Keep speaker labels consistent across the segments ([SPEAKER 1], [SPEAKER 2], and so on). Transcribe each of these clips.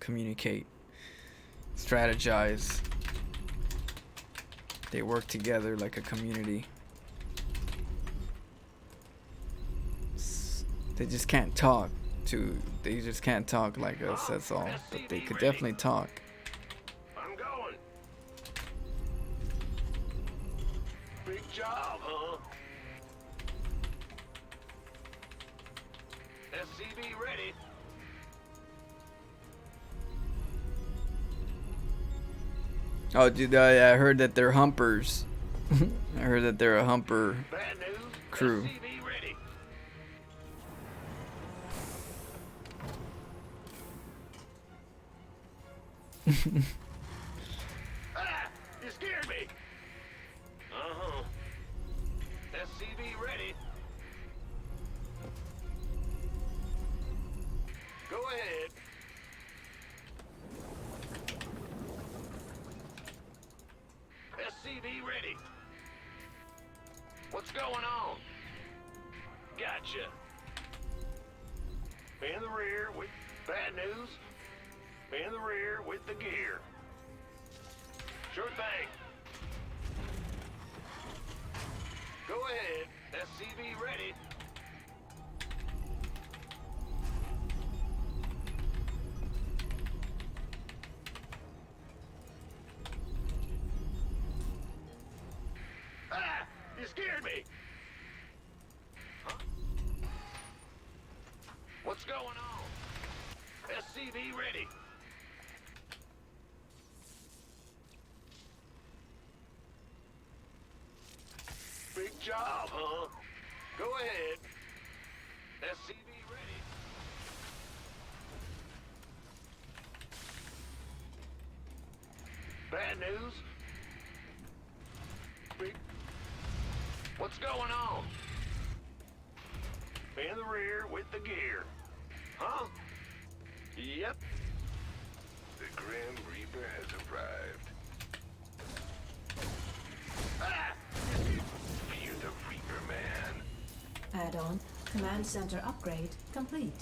[SPEAKER 1] communicate, strategize. They work together like a community. They just can't talk they just can't talk like us, that's all. But they could definitely talk.
[SPEAKER 2] I'm going. Big job, huh? SCV ready.
[SPEAKER 1] Oh, dude, I heard that they're humpers. I heard that they're a humper
[SPEAKER 2] Bad news.
[SPEAKER 1] crew.
[SPEAKER 2] SCV ready. Ah! You scared me. Uh-huh. SCV ready. Go ahead. SCV ready. What's going on? Gotcha. In the rear with bad news. In the rear with the gear. Sure thing. Go ahead. SCV ready. Ah! You scared me! Huh? What's going on? SCV ready. Big job, huh? Go ahead. SCV ready. Bad news? Big... What's going on? In the rear with the gear. Huh? Yep. The Grim Reaper has arrived. Ah! Fear the Reaper, man.
[SPEAKER 3] Add-on. Command center upgrade complete.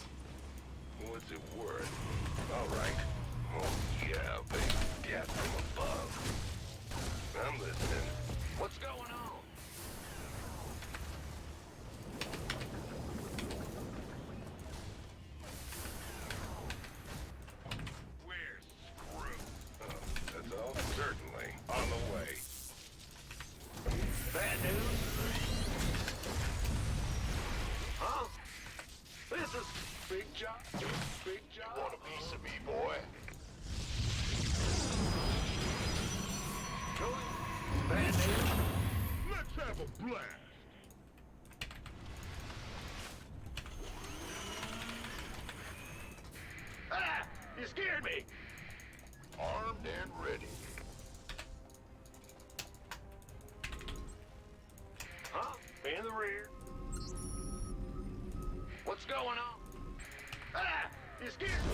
[SPEAKER 2] What's it worth? All right. Oh, yeah, baby. Gas from above. I'm listening. What's going on? We're screwed. That's all certainly on the way. Bad news? Huh? This is big job. Big job. You want a piece of me, boy? Bad news? Let's have a blast. Ah! You scared me. Armed and ready. Huh? In the rear. What's going on? Ah! You scared me.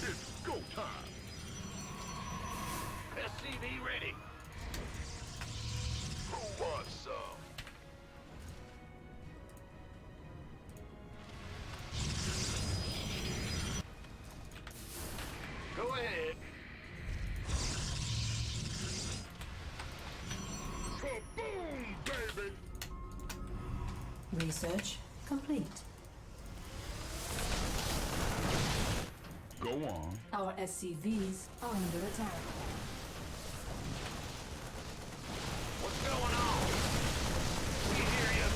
[SPEAKER 2] It's go time. SCV ready. Who wants some? Go ahead. Kaboom, baby!
[SPEAKER 3] Research complete.
[SPEAKER 2] Go on.
[SPEAKER 3] Our SCVs are under attack.
[SPEAKER 2] What's going on? We hear you.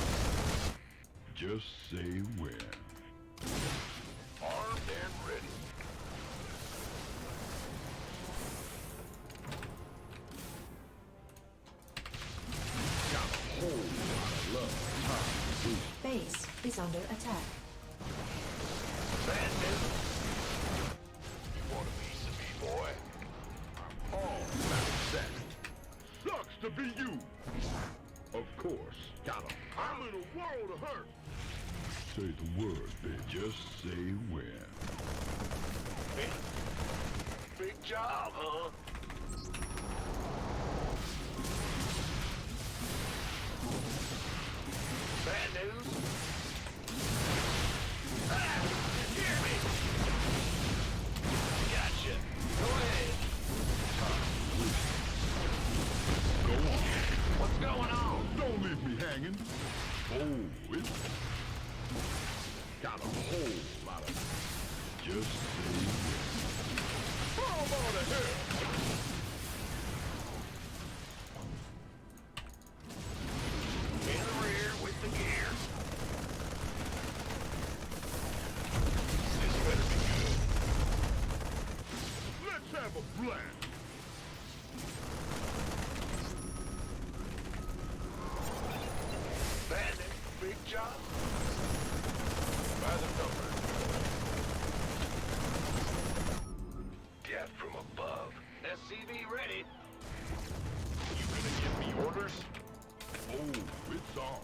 [SPEAKER 4] Just say when.
[SPEAKER 2] Armed and ready.
[SPEAKER 4] Got a whole lot of love.
[SPEAKER 3] Base is under attack.
[SPEAKER 2] Bad news. You want a piece of me, boy?
[SPEAKER 4] All set. Sucks to be you. Of course. Got 'em.
[SPEAKER 2] I'm in a world of hurt.
[SPEAKER 4] Say the word, bitch. Just say when.
[SPEAKER 2] Big job, huh? Bad news? Ah! You scared me!
[SPEAKER 4] have a blast.
[SPEAKER 2] Bandit, big job. By the numbers. Death from above. SCV ready.
[SPEAKER 4] You gonna give me orders? Oh, it's on.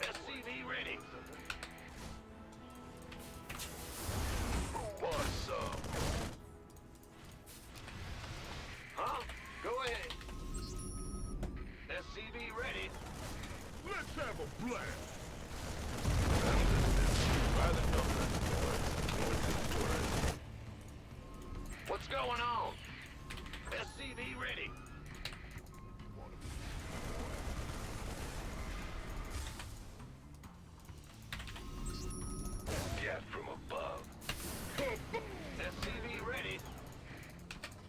[SPEAKER 2] SCV ready. Who wants some? Huh? Go ahead. SCV ready.
[SPEAKER 4] Let's have a blast.
[SPEAKER 2] By the numbers, boys. What's going on? SCV ready. Death from above. SCV ready.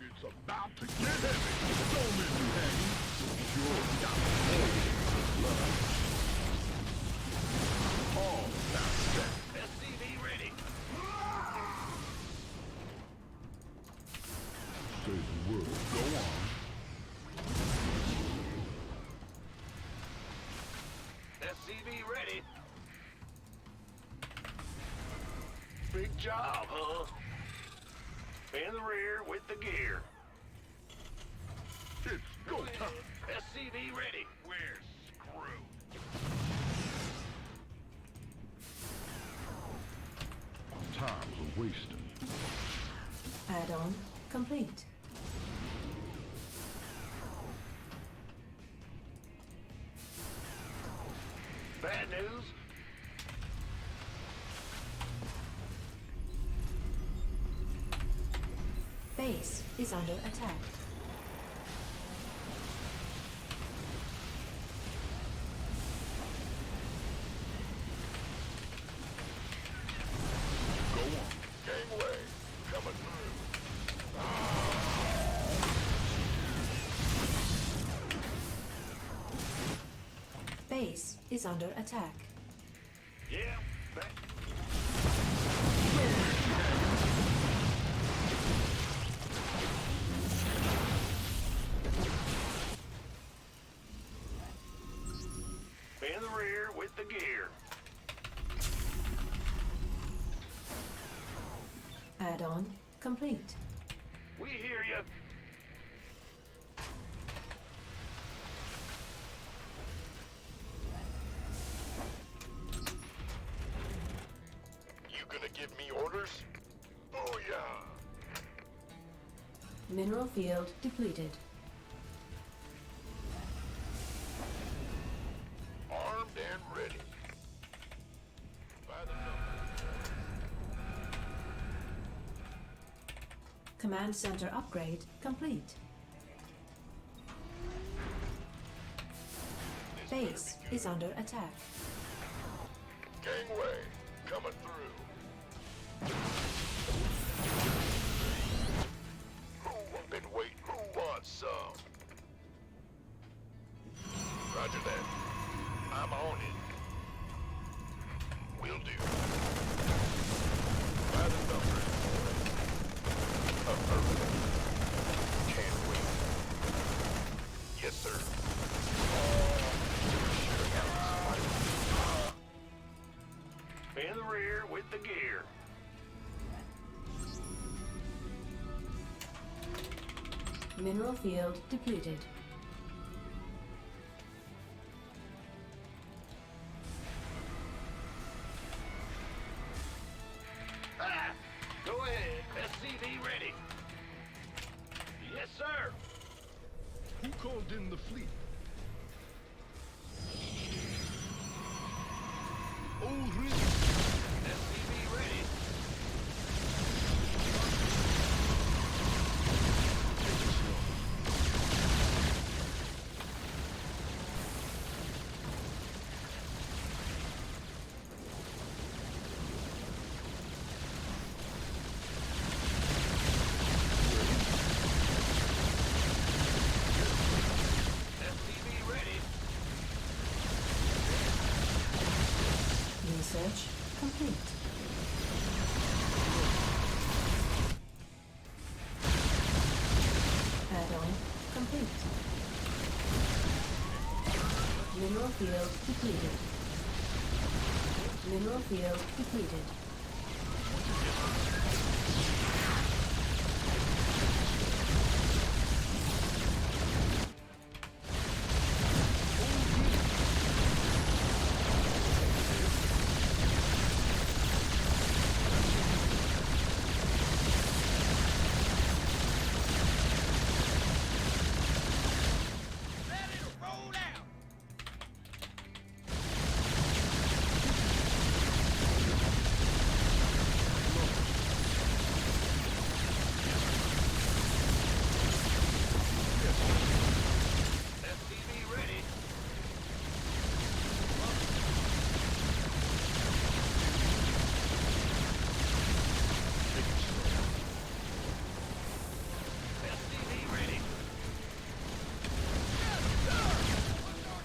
[SPEAKER 4] It's about to get heavy. Don't let me hanging. Sure, got blood. All sounds set.
[SPEAKER 2] SCV ready.
[SPEAKER 4] Say the word. Go on.
[SPEAKER 2] SCV ready. Big job, huh? In the rear with the gear.
[SPEAKER 4] It's go time.
[SPEAKER 2] SCV ready. We're screwed.
[SPEAKER 4] Time's a wasting.
[SPEAKER 3] Add-on complete.
[SPEAKER 2] Bad news.
[SPEAKER 3] Base is under attack.
[SPEAKER 4] Go on.
[SPEAKER 2] Gangway coming through.
[SPEAKER 3] Base is under attack.
[SPEAKER 2] Yeah. Back. In the rear with the gear.
[SPEAKER 3] Add-on complete.
[SPEAKER 2] We hear you. You gonna give me orders? Oh yeah.
[SPEAKER 3] Mineral field depleted.
[SPEAKER 2] Armed and ready. By the numbers.
[SPEAKER 3] Command center upgrade complete. Base is under attack.
[SPEAKER 2] Gangway coming through. I've been waiting. Who wants some? Roger that. I'm on it. Will do. By the numbers. Affirmative. Can't wait. Yes, sir. In the rear with the gear.
[SPEAKER 3] Mineral field depleted.
[SPEAKER 2] Ah! Go ahead. SCV ready. Yes, sir.
[SPEAKER 4] Who called in the fleet? Oh, really?
[SPEAKER 2] SCV ready.
[SPEAKER 3] Research complete. Add-on complete. Mineral field depleted. Mineral field depleted.
[SPEAKER 2] SCV ready. SCV ready.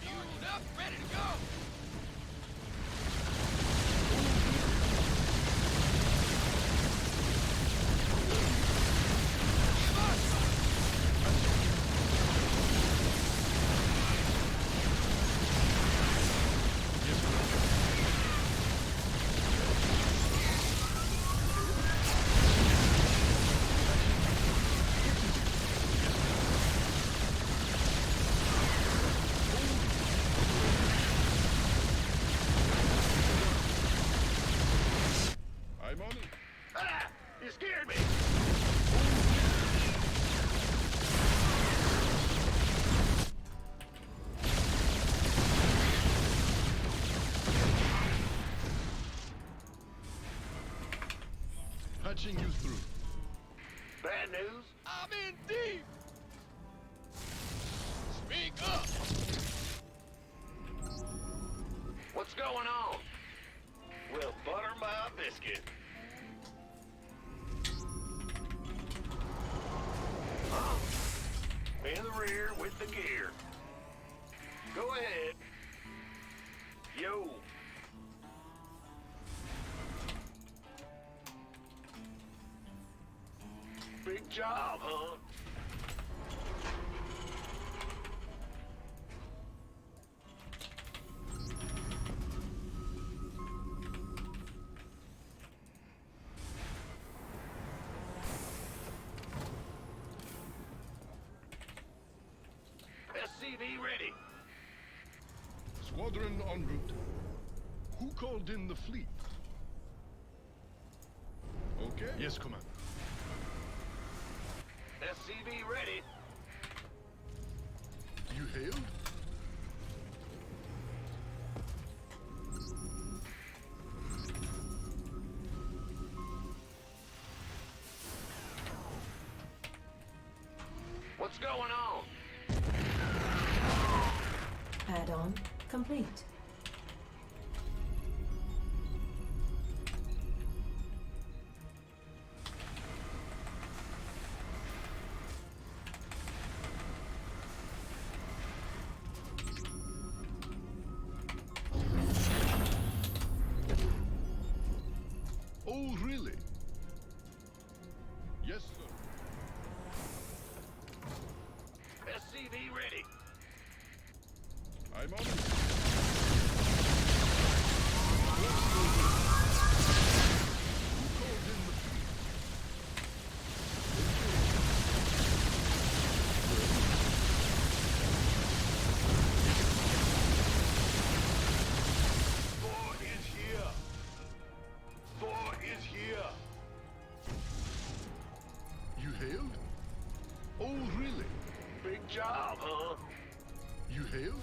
[SPEAKER 2] Fueled up, ready to go.
[SPEAKER 4] I'm on it.
[SPEAKER 2] Ah! You scared me.
[SPEAKER 4] Patching you through.
[SPEAKER 2] Bad news.
[SPEAKER 5] I'm in deep! Speak up!
[SPEAKER 2] What's going on? Well, butter my biscuit. In the rear with the gear. Go ahead. Yo. Big job, huh? SCV ready.
[SPEAKER 4] Squadron en route. Who called in the fleet? Okay. Yes, Commander.
[SPEAKER 2] SCV ready.
[SPEAKER 4] You hailed?
[SPEAKER 2] What's going on?
[SPEAKER 3] Add-on complete.
[SPEAKER 4] Oh, really? Yes, sir.
[SPEAKER 2] SCV ready.
[SPEAKER 4] I'm on it. Who called in the fleet?
[SPEAKER 2] Thor is here. Thor is here.
[SPEAKER 4] You hailed? Oh, really?
[SPEAKER 2] Big job, huh?
[SPEAKER 4] You hailed?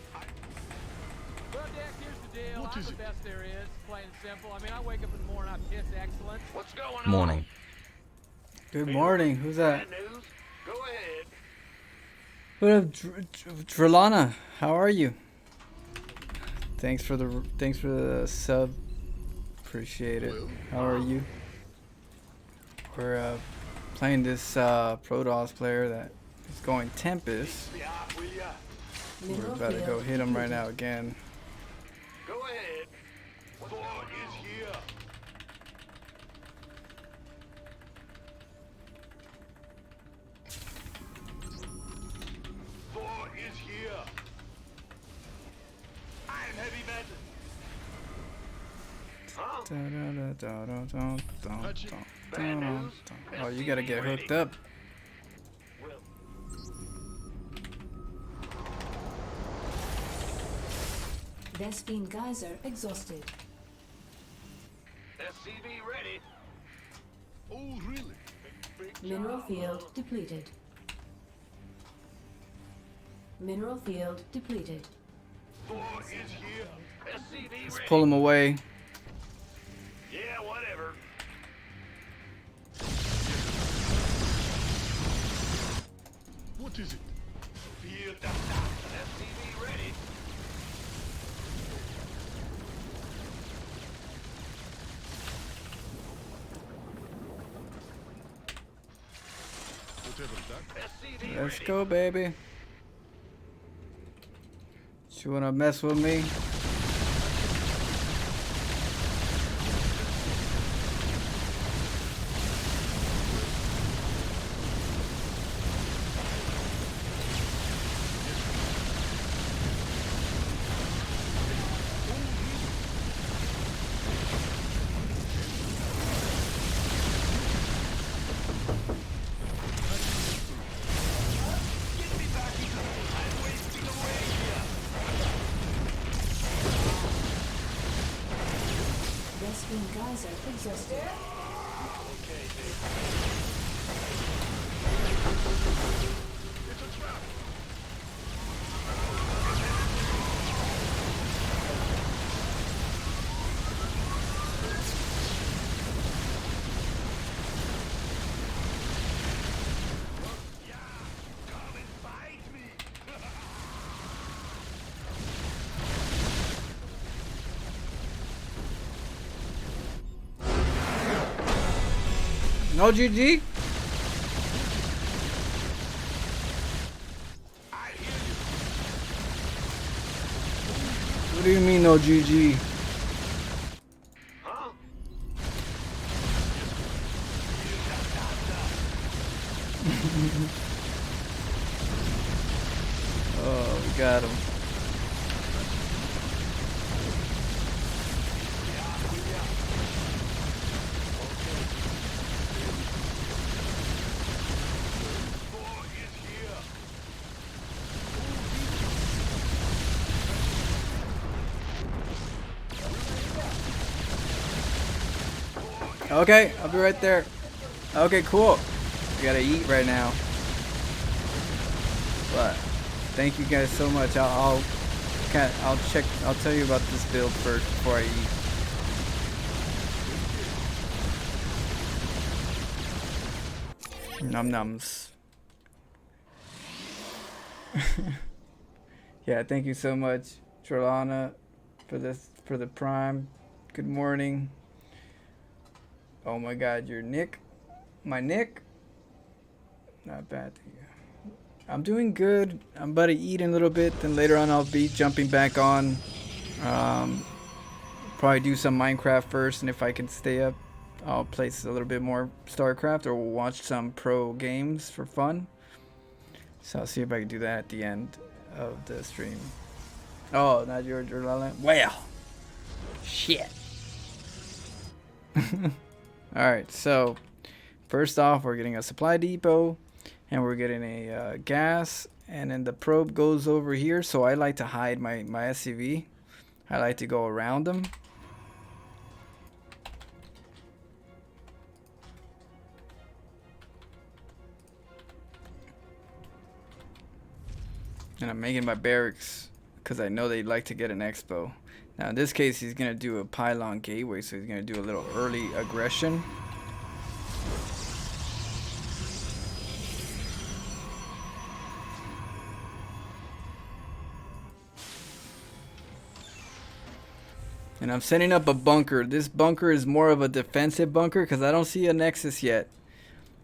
[SPEAKER 5] Well, Dick, here's the deal.
[SPEAKER 4] What
[SPEAKER 5] I'm
[SPEAKER 4] is
[SPEAKER 5] the
[SPEAKER 4] it?
[SPEAKER 5] best there is, plain and simple. I mean, I wake up in the morning, I piss excellence.
[SPEAKER 2] What's going on?
[SPEAKER 6] Morning.
[SPEAKER 1] Good morning. Who's that?
[SPEAKER 2] Bad news? Go ahead.
[SPEAKER 1] What up, Drillana? How are you? Thanks for the sub. Appreciate it.
[SPEAKER 4] Well,
[SPEAKER 1] How are you? We're playing this Protoss player that is going Tempest.
[SPEAKER 2] The eye, will ya?
[SPEAKER 1] We're
[SPEAKER 3] Mineral
[SPEAKER 1] about to go
[SPEAKER 3] field
[SPEAKER 1] hit him right
[SPEAKER 3] depleted.
[SPEAKER 1] now again.
[SPEAKER 2] Go ahead. Thor is here.
[SPEAKER 1] Oh, you gotta get hooked up.
[SPEAKER 3] Vespine geyser exhausted.
[SPEAKER 2] SCV ready.
[SPEAKER 4] Oh, really?
[SPEAKER 3] Mineral field depleted. Mineral field depleted.
[SPEAKER 2] 4 is here. SCV
[SPEAKER 1] Let's
[SPEAKER 2] ready.
[SPEAKER 1] pull him away.
[SPEAKER 2] Yeah, whatever.
[SPEAKER 4] What is it?
[SPEAKER 2] Field SCV ready.
[SPEAKER 4] Whatever that.
[SPEAKER 2] SCV
[SPEAKER 1] Let's
[SPEAKER 2] ready.
[SPEAKER 1] go, baby. You wanna mess with me?
[SPEAKER 3] Vespine geyser exhausted.
[SPEAKER 4] It's a trap.
[SPEAKER 2] Come and fight me.
[SPEAKER 1] No GG?
[SPEAKER 2] I hear you.
[SPEAKER 1] What do you mean no GG?
[SPEAKER 2] Huh?
[SPEAKER 1] Oh, we got him. Okay, I'll be right there. Okay, cool. I gotta eat right now. But thank you guys so much. I'll tell you about this build first before I eat. Num nums. Yeah, thank you so much, Trelana, for the prime. Good morning. Oh my God, your Nick, my Nick. Not bad. I'm doing good. I'm about to eat in a little bit, then later on I'll be jumping back on. Probably do some Minecraft first, and if I can stay up, I'll play a little bit more StarCraft or watch some pro games for fun. So I'll see if I can do that at the end of the stream. Oh, not your Jordan. Well, shit. Alright, so first off, we're getting a supply depot, and we're getting a gas, and then the probe goes over here. So I like to hide my SCV. I like to go around them. And I'm making my barracks because I know they'd like to get an expo. Now in this case, he's going to do a pylon gateway, so he's going to do a little early aggression. And I'm setting up a bunker. This bunker is more of a defensive bunker because I don't see a nexus yet.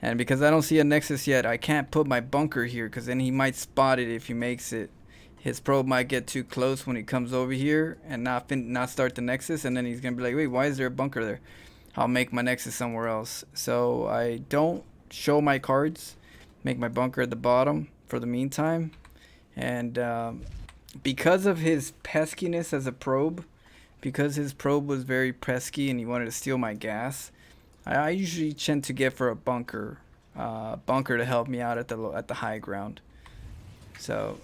[SPEAKER 1] And because I don't see a nexus yet, I can't put my bunker here because then he might spot it if he makes it. His probe might get too close when he comes over here and not start the nexus, and then he's gonna be like, wait, why is there a bunker there? I'll make my nexus somewhere else. So I don't show my cards, make my bunker at the bottom for the meantime. And because of his peskiness as a probe, because his probe was very pesky and he wanted to steal my gas, I usually tend to get for a bunker to help me out at the high ground. So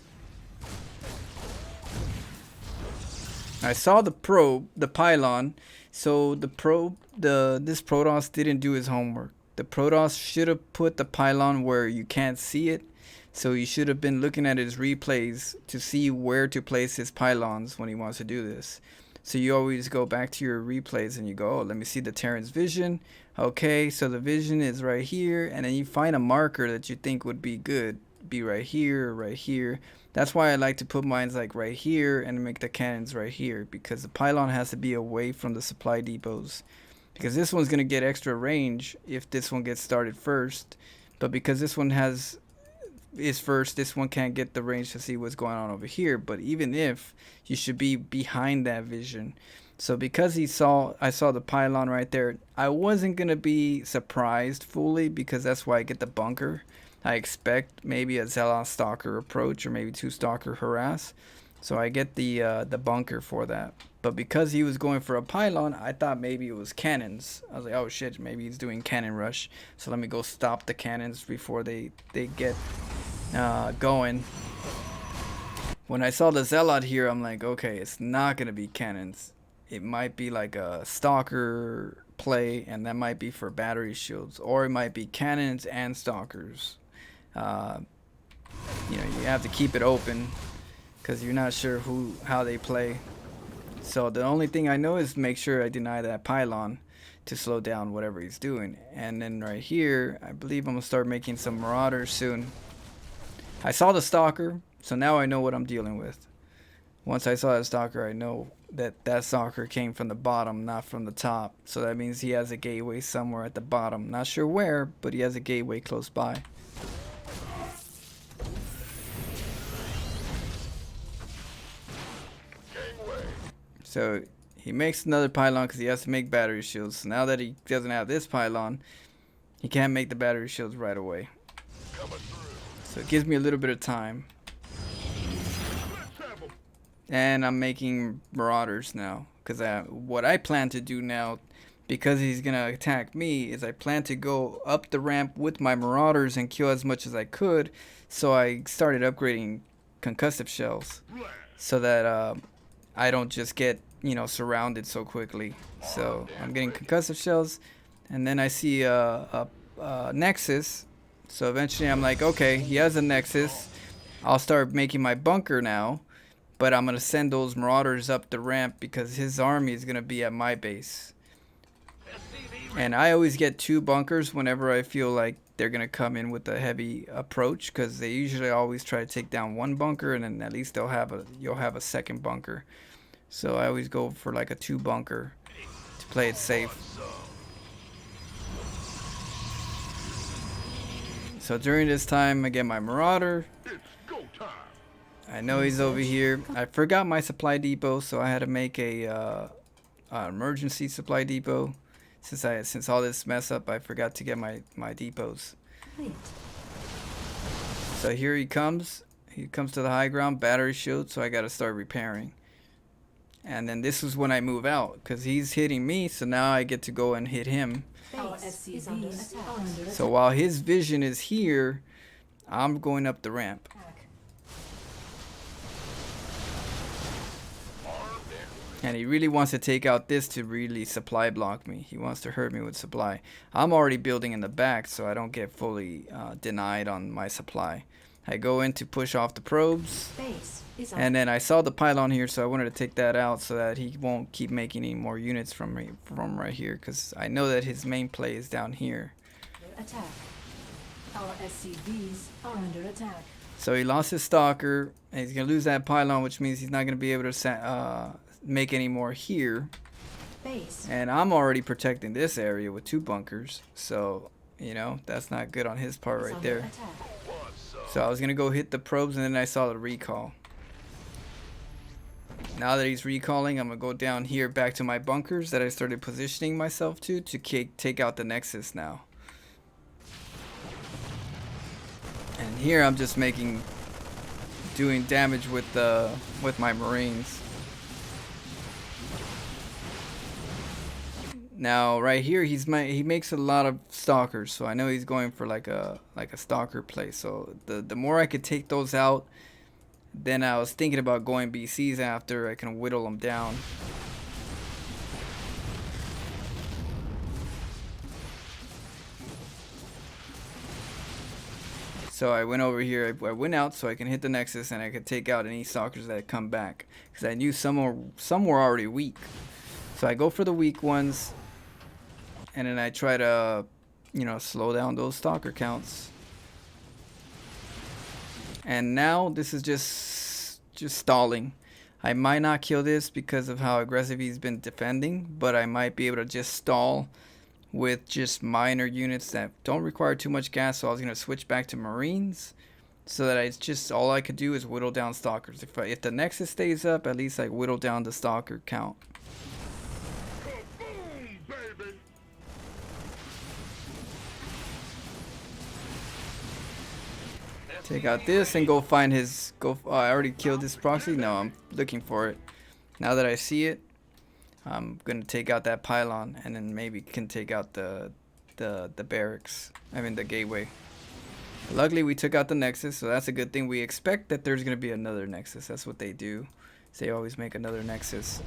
[SPEAKER 1] I saw the pylon. So this Protoss didn't do his homework. The Protoss should have put the pylon where you can't see it. So he should have been looking at his replays to see where to place his pylons when he wants to do this. So you always go back to your replays and you go, oh, let me see the Terran's vision. Okay, so the vision is right here, and then you find a marker that you think would be good. Be right here, right here. That's why I like to put mines like right here and make the cannons right here, because the pylon has to be away from the supply depots. Because this one's gonna get extra range if this one gets started first, but because this one is first, this one can't get the range to see what's going on over here. But even if, you should be behind that vision. So because I saw the pylon right there, I wasn't gonna be surprised fully, because that's why I get the bunker. I expect maybe a Zealot Stalker approach, or maybe 2 Stalker harass. So I get the bunker for that. But because he was going for a pylon, I thought maybe it was cannons. I was like, oh shit, maybe he's doing cannon rush. So let me go stop the cannons before they get going. When I saw the Zealot here, I'm like, okay, it's not going to be cannons. It might be like a Stalker play, and that might be for battery shields. Or it might be cannons and Stalkers. You know, you have to keep it open, because you're not sure how they play. So the only thing I know is make sure I deny that pylon to slow down whatever he's doing. And then right here, I believe I'm going to start making some Marauders soon. I saw the Stalker, so now I know what I'm dealing with. Once I saw that Stalker, I know that Stalker came from the bottom, not from the top. So that means he has a gateway somewhere at the bottom. Not sure where, but he has a gateway close by. So he makes another pylon because he has to make battery shields. So now that he doesn't have this pylon, he can't make the battery shields right away. So it gives me a little bit of time. And I'm making Marauders now, because what I plan to do now, because he's going to attack me, is I plan to go up the ramp with my Marauders and kill as much as I could. So I started upgrading concussive shells so that I don't just get, you know, surrounded so quickly. So I'm getting concussive shells, and then I see a Nexus. So eventually I'm like, okay, he has a Nexus. I'll start making my bunker now, but I'm gonna send those Marauders up the ramp because his army is gonna be at my base. And I always get 2 bunkers whenever I feel like they're gonna come in with a heavy approach, because they usually always try to take down 1 bunker, and then at least you'll have a second bunker. So I always go for like a 2 bunker to play it safe. So during this time, I get my Marauder. I know he's over here. I forgot my supply depot, so I had to make a emergency supply depot. Since all this mess up, I forgot to get my depots. So here he comes. He comes to the high ground, battery shield, so I got to start repairing. And then this is when I move out, because he's hitting me, so now I get to go and hit him. So while his vision is here, I'm going up the ramp. And he really wants to take out this to really supply block me. He wants to hurt me with supply. I'm already building in the back, so I don't get fully denied on my supply. I go in to push off the probes. And then I saw the pylon here, so I wanted to take that out so that he won't keep making any more units from right here, because I know that his main play is down here.
[SPEAKER 3] Attack. Our SCVs are under attack.
[SPEAKER 1] So he lost his Stalker, and he's going to lose that pylon, which means he's not going to be able to make any more here. And I'm already protecting this area with 2 bunkers, so, you know, that's not good on his part right there. So I was going to go hit the probes, and then I saw the recall. Now that he's recalling, I'm going to go down here back to my bunkers that I started positioning myself to take out the Nexus now. And here I'm just doing damage with my Marines. Now right here he makes a lot of stalkers, so I know he's going for like a stalker play. So the more I could take those out, then I was thinking about going BCs after. I can whittle them down. So I went over here, I went out so I can hit the Nexus and I could take out any stalkers that come back. Because I knew some were already weak. So I go for the weak ones. And then I try to, you know, slow down those stalker counts. And now this is just stalling. I might not kill this because of how aggressive he's been defending. But I might be able to just stall with just minor units that don't require too much gas. So I was going to switch back to Marines, so that it's just all I could do is whittle down stalkers. If the Nexus stays up, at least I whittle down the stalker count.
[SPEAKER 4] Kaboom, baby!
[SPEAKER 1] Take out this and go find his I already killed this proxy. No, I'm looking for it. Now that I see it, I'm gonna take out that pylon, and then maybe can take out the barracks. I mean the gateway. Luckily we took out the Nexus, so that's a good thing. We expect that there's gonna be another Nexus. That's what they do. They always make another Nexus.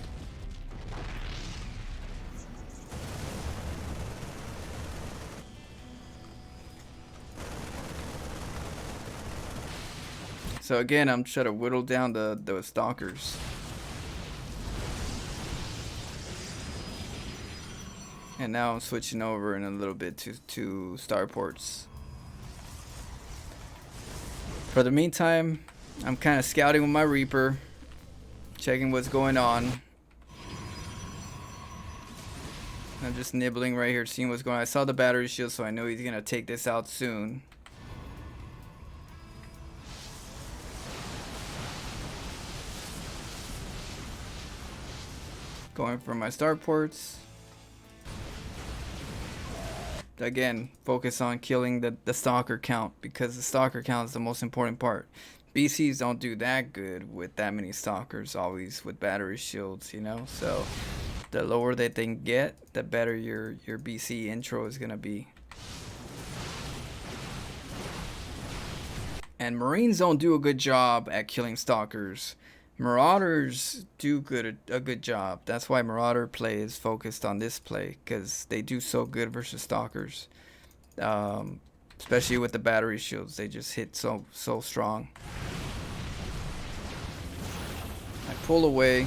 [SPEAKER 1] So again, I'm trying to whittle down the stalkers. And now I'm switching over in a little bit to starports. For the meantime, I'm kind of scouting with my Reaper, checking what's going on. I'm just nibbling right here, seeing what's going on. I saw the battery shield, so I know he's gonna take this out soon. Going for my starports. Again, focus on killing the stalker count, because the stalker count is the most important part. BCs don't do that good with that many stalkers, always with battery shields, you know. So the lower that they can get, the better your BC intro is gonna be. And Marines don't do a good job at killing stalkers. Marauders do a good job. That's why Marauder play is focused on this play, because they do so good versus stalkers. Especially with the battery shields, they just hit so strong. I pull away,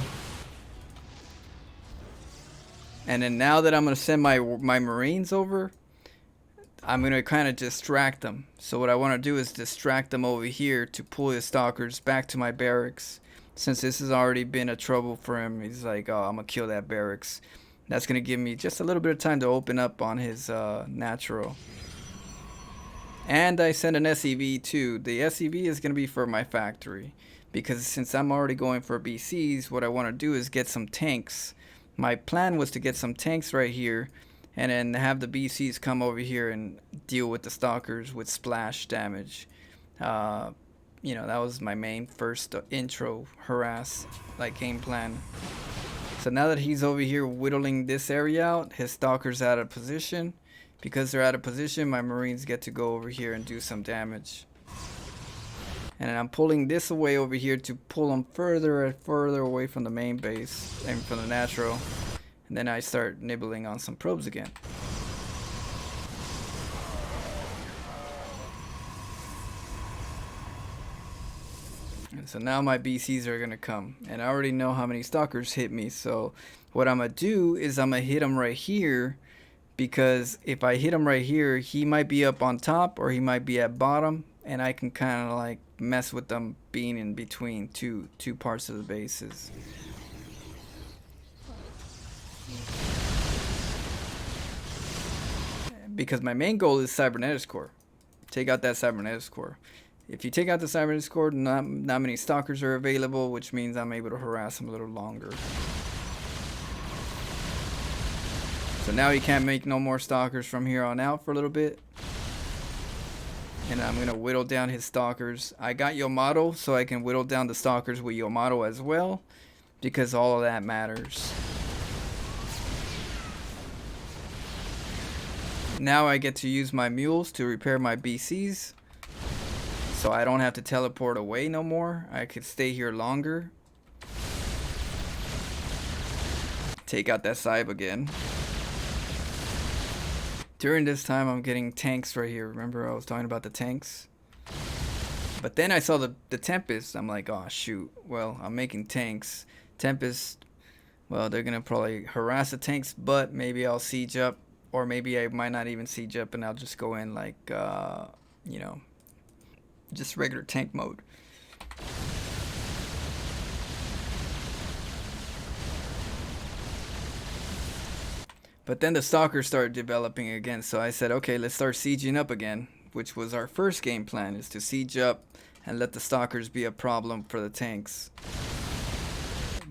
[SPEAKER 1] and then now that I'm gonna send my Marines over, I'm gonna kind of distract them. So what I want to do is distract them over here to pull his stalkers back to my barracks. Since this has already been a trouble for him, he's like, oh, I'm gonna kill that barracks. That's gonna give me just a little bit of time to open up on his natural. And I sent an SEV too. The SEV is gonna be for my factory, because since I'm already going for BCs, what I want to do is get some tanks. My plan was to get some tanks right here, and then have the BCs come over here and deal with the stalkers with splash damage. You know, that was my main first intro harass game plan. So now that he's over here whittling this area out, his stalker's out of position. Because they're out of position, my Marines get to go over here and do some damage. And I'm pulling this away over here to pull them further and further away from the main base and from the natural. And then I start nibbling on some probes again. And so now my BCs are gonna come, and I already know how many stalkers hit me. So what I'm gonna do is I'm gonna hit him right here, because if I hit him right here, he might be up on top or he might be at bottom, and I can kind of like mess with them being in between two parts of the bases. Because my main goal is Cybernetics Core. Take out that Cybernetics Core. If you take out the Cybernetics Core, not many stalkers are available, which means I'm able to harass them a little longer. So now he can't make no more stalkers from here on out for a little bit. And I'm going to whittle down his stalkers. I got Yamato, so I can whittle down the stalkers with Yamato as well, because all of that matters. Now I get to use my mules to repair my BCs. So I don't have to teleport away no more. I could stay here longer. Take out that Cybe again. During this time, I'm getting tanks right here. Remember I was talking about the tanks? But then I saw the Tempest. I'm like, oh shoot. Well, I'm making tanks. Tempest, well, they're gonna probably harass the tanks, but maybe I'll siege up. Or maybe I might not even siege up and I'll just go in like, you know, just regular tank mode. But then the Stalkers started developing again, so I said, okay, let's start sieging up again, which was our first game plan, is to siege up and let the Stalkers be a problem for the tanks.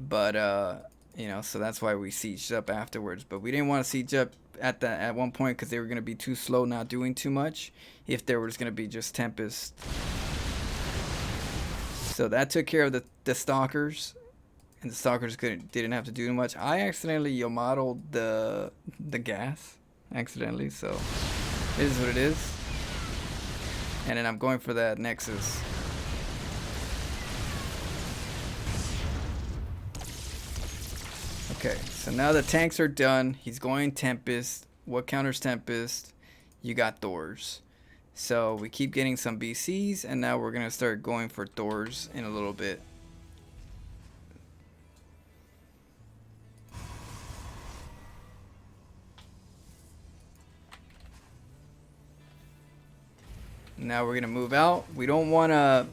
[SPEAKER 1] But, you know, so that's why we sieged up afterwards. But we didn't want to siege up at one point because they were going to be too slow, not doing too much, if there was going to be just Tempest. So that took care of the Stalkers. And the Stalkers didn't have to do much. I accidentally Yomado'd the gas. Accidentally, so it is what it is. And then I'm going for that Nexus. Okay, so now the tanks are done. He's going Tempest. What counters Tempest? You got Thors. So we keep getting some BCs, and now we're gonna start going for Thors in a little bit. Now we're gonna move out. We don't wanna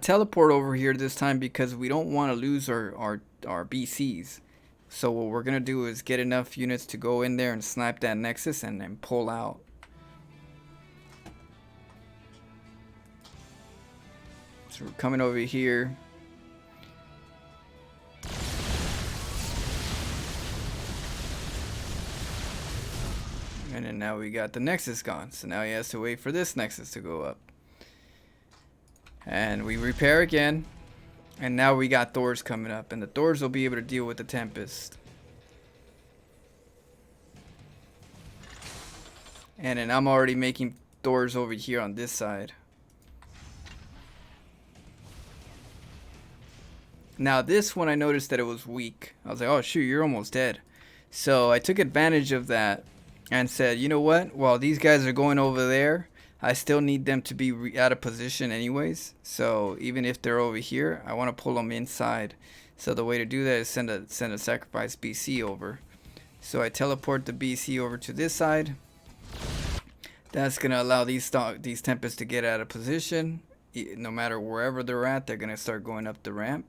[SPEAKER 1] teleport over here this time because we don't want to lose our BCs. So what we're gonna do is get enough units to go in there and snipe that Nexus and then pull out. So we're coming over here. And then now we got the Nexus gone. So now he has to wait for this Nexus to go up. And we repair again. And now we got Thors coming up. And the Thors will be able to deal with the Tempest. And then I'm already making Thors over here on this side. Now this one I noticed that it was weak. I was like, oh shoot, you're almost dead. So I took advantage of that. And said, you know what? While these guys are going over there, I still need them to be out of position anyways. So even if they're over here, I want to pull them inside. So the way to do that is send a sacrifice BC over. So I teleport the BC over to this side. That's gonna allow these Tempests to get out of position. No matter wherever they're at, they're gonna start going up the ramp.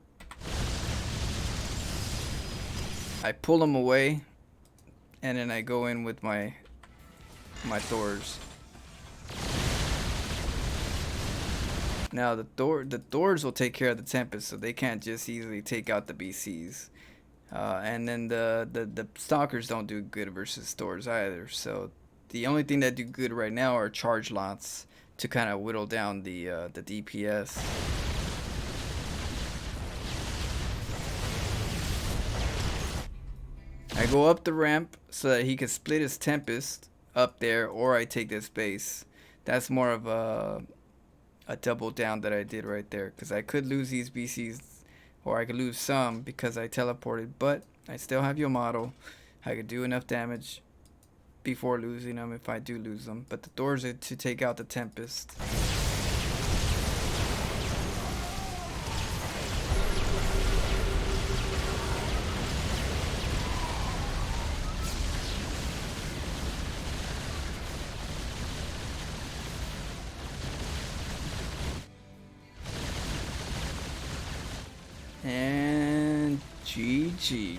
[SPEAKER 1] I pull them away. And then I go in with my Thors. Now the Thors will take care of the Tempest, so they can't just easily take out the BCs. And then the Stalkers don't do good versus Thors either. So the only thing that do good right now are charge lots to kind of whittle down the DPS. I go up the ramp so that he can split his Tempest up there, or I take this base. That's more of a double down that I did right there, because I could lose these BCs, or I could lose some because I teleported, but I still have Yamato. I could do enough damage before losing them if I do lose them. But the Thors are to take out the Tempest. And GG.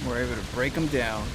[SPEAKER 1] We're able to break them down.